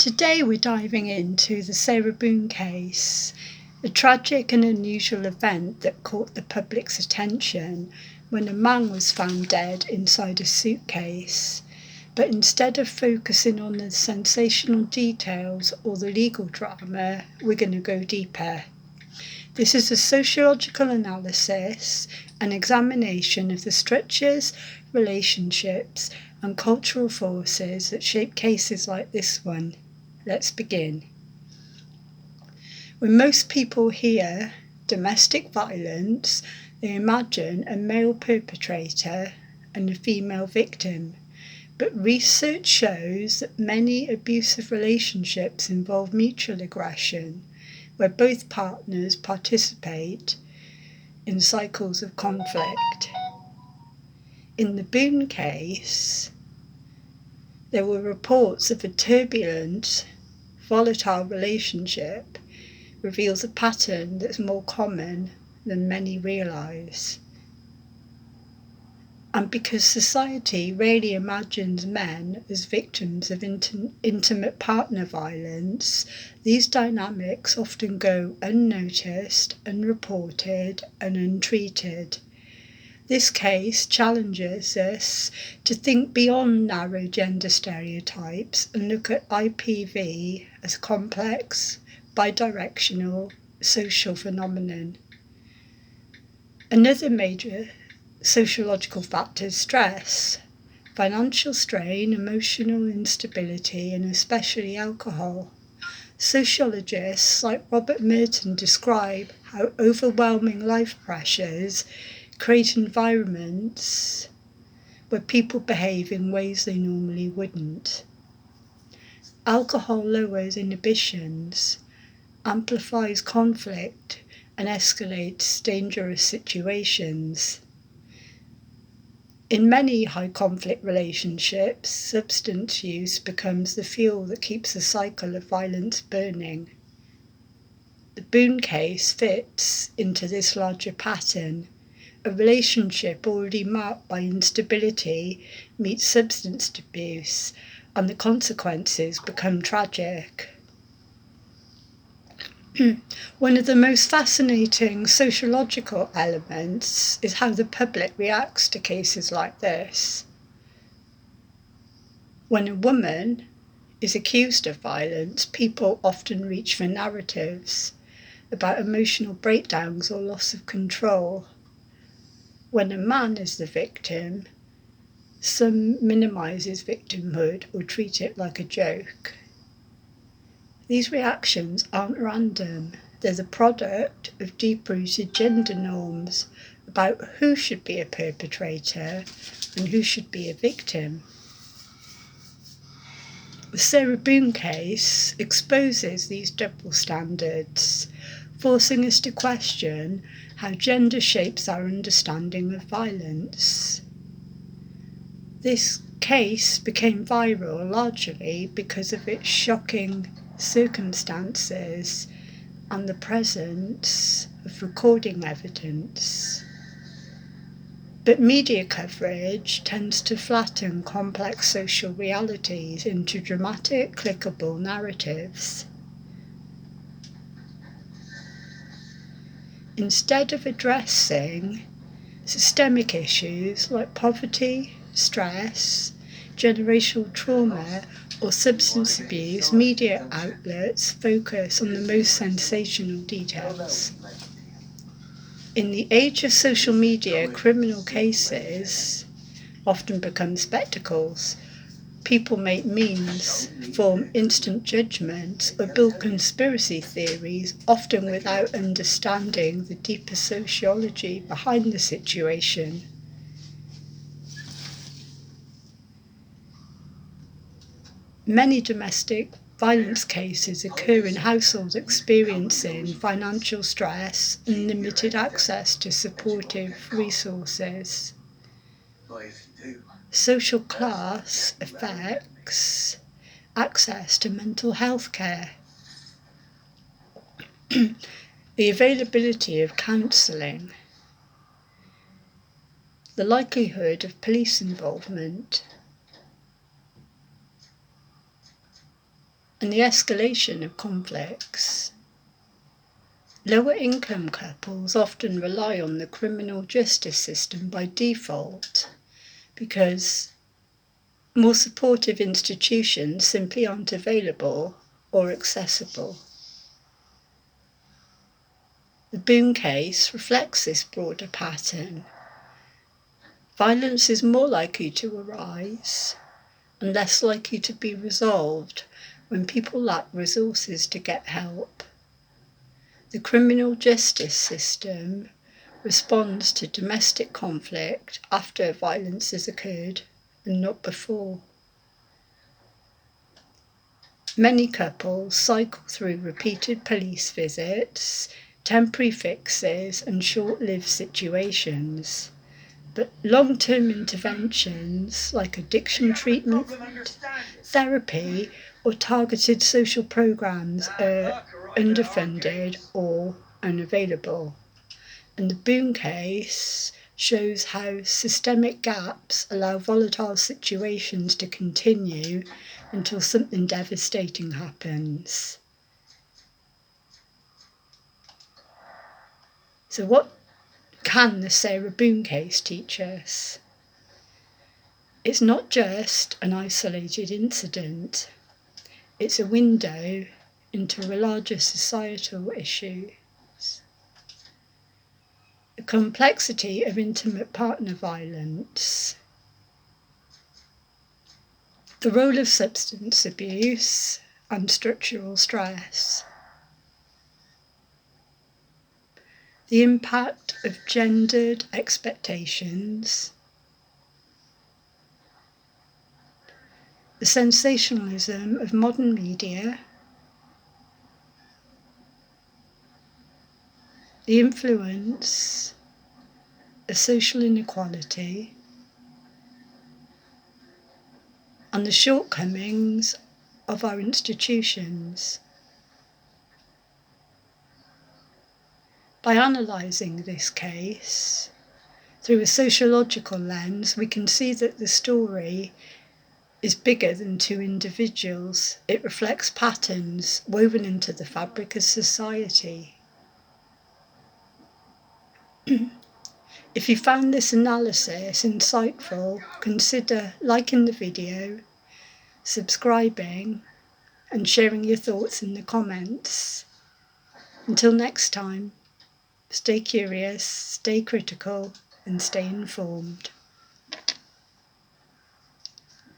Today we're diving into the Sarah Boone case, a tragic and unusual event that caught the public's attention when a man was found dead inside a suitcase. But instead of focusing on the sensational details or the legal drama, we're going to go deeper. This is a sociological analysis, an examination of the structures, relationships, and cultural forces that shape cases like this one. Let's begin. When most people hear domestic violence, they imagine a male perpetrator and a female victim. But research shows that many abusive relationships involve mutual aggression, where both partners participate in cycles of conflict. In the Boone case, there were reports of a turbulent, volatile relationship reveals a pattern that's more common than many realise. And because society rarely imagines men as victims of intimate partner violence, these dynamics often go unnoticed, unreported, and untreated. This case challenges us to think beyond narrow gender stereotypes and look at IPV as a complex, bidirectional social phenomenon. Another major sociological factor is stress, financial strain, emotional instability, and especially alcohol. Sociologists like Robert Merton describe how overwhelming life pressures create environments where people behave in ways they normally wouldn't. Alcohol lowers inhibitions, amplifies conflict, and escalates dangerous situations. In many high conflict relationships, substance use becomes the fuel that keeps the cycle of violence burning. The Boone case fits into this larger pattern. A relationship already marked by instability meets substance abuse, and the consequences become tragic. One of the most fascinating sociological elements is how the public reacts to cases like this. When a woman is accused of violence, people often reach for narratives about emotional breakdowns or loss of control. When a man is the victim, some minimise his victimhood or treat it like a joke. These reactions aren't random. They're the product of deep-rooted gender norms about who should be a perpetrator and who should be a victim. The Sarah Boone case exposes these double standards, forcing us to question how gender shapes our understanding of violence. This case became viral largely because of its shocking circumstances and the presence of recording evidence. But media coverage tends to flatten complex social realities into dramatic, clickable narratives. Instead of addressing systemic issues like poverty, stress, generational trauma, or substance abuse, media outlets focus on the most sensational details. In the age of social media, criminal cases often become spectacles. People make memes, form instant judgments, or build conspiracy theories, often without understanding the deeper sociology behind the situation. Many domestic violence cases occur in households experiencing financial stress and limited access to supportive resources. Social class affects access to mental health care. The availability of counselling. The likelihood of police involvement. and the escalation of conflicts. Lower income couples often rely on the criminal justice system by default because more supportive institutions simply aren't available or accessible. The Boone case reflects this broader pattern. Violence is more likely to arise and less likely to be resolved when people lack resources to get help. The criminal justice system responds to domestic conflict after violence has occurred and not before. Many couples cycle through repeated police visits, temporary fixes, and short-lived situations. But long-term interventions like addiction treatment, therapy, or targeted social programs are underfunded or unavailable. And the Boone case shows how systemic gaps allow volatile situations to continue until something devastating happens. So what can the Sarah Boone case teach us? It's not just an isolated incident. It's a window into a larger societal issue. The complexity of intimate partner violence, the role of substance abuse and structural stress, the impact of gendered expectations, the sensationalism of modern media, the influence of social inequality, and the shortcomings of our institutions. By analysing this case through a sociological lens, we can see that the story is bigger than two individuals. It reflects patterns woven into the fabric of society. If you found this analysis insightful, consider liking the video, subscribing, and sharing your thoughts in the comments. Until next time, stay curious, stay critical, and stay informed.